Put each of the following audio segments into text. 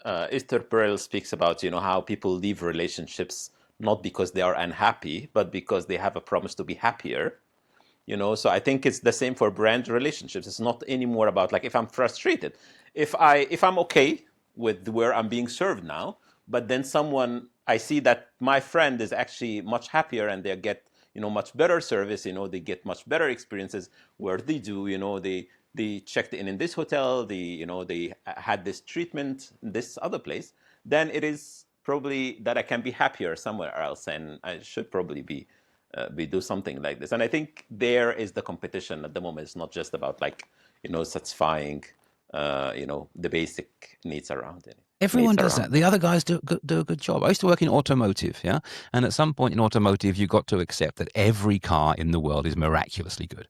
Esther Perel speaks about, how people leave relationships not because they are unhappy, but because they have a promise to be happier. So I think it's the same for brand relationships. It's not anymore about like if I'm frustrated, if I'm okay with where I'm being served now, but then someone I see that my friend is actually much happier and they get much better service. They get much better experiences where they do. They checked in this hotel. They had this treatment in this other place. Then it is probably that I can be happier somewhere else, and I should probably be do something like this. And I think there is the competition at the moment. It's not just about like satisfying the basic needs around it. Everyone Needs does that. around. The other guys do a good job. I used to work in automotive, yeah? And at some point in automotive, you got to accept that every car in the world is miraculously good.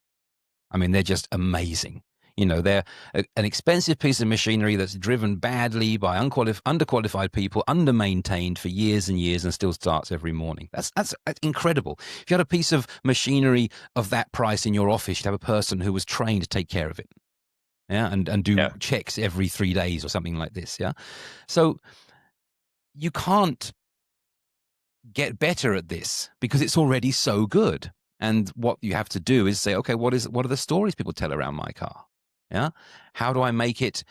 I mean, they're just amazing. They're an expensive piece of machinery that's driven badly by underqualified people, under-maintained for years and years, and still starts every morning. That's incredible. If you had a piece of machinery of that price in your office, you'd have a person who was trained to take care of it, yeah, and do Yeah. checks every 3 days or something like this, yeah. So you can't get better at this because it's already so good. And what you have to do is say, okay, what are the stories people tell around my car? Yeah. How do I make it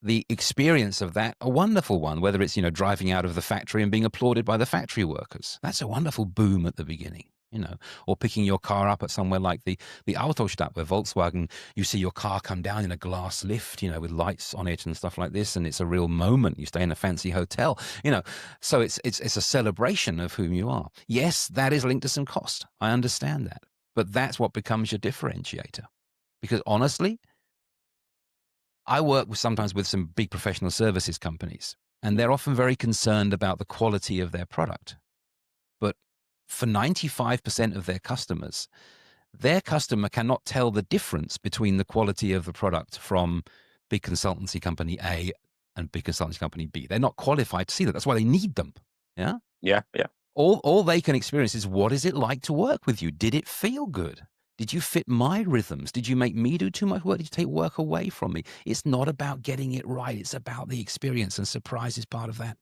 the experience of that a wonderful one? Whether it's, driving out of the factory and being applauded by the factory workers. That's a wonderful boom at the beginning, or picking your car up at somewhere like the Autostadt where Volkswagen, you see your car come down in a glass lift, with lights on it and stuff like this. And it's a real moment. You stay in a fancy hotel, so it's a celebration of whom you are. Yes, that is linked to some cost. I understand that. But that's what becomes your differentiator. Because honestly, I work sometimes with some big professional services companies, and they're often very concerned about the quality of their product. But for 95% of their customers, their customer cannot tell the difference between the quality of the product from big consultancy company A and big consultancy company B. They're not qualified to see that. That's why they need them. Yeah. Yeah. Yeah. All they can experience is, what is it like to work with you? Did it feel good? Did you fit my rhythms? Did you make me do too much work? Did you take work away from me? It's not about getting it right. It's about the experience, and surprise is part of that.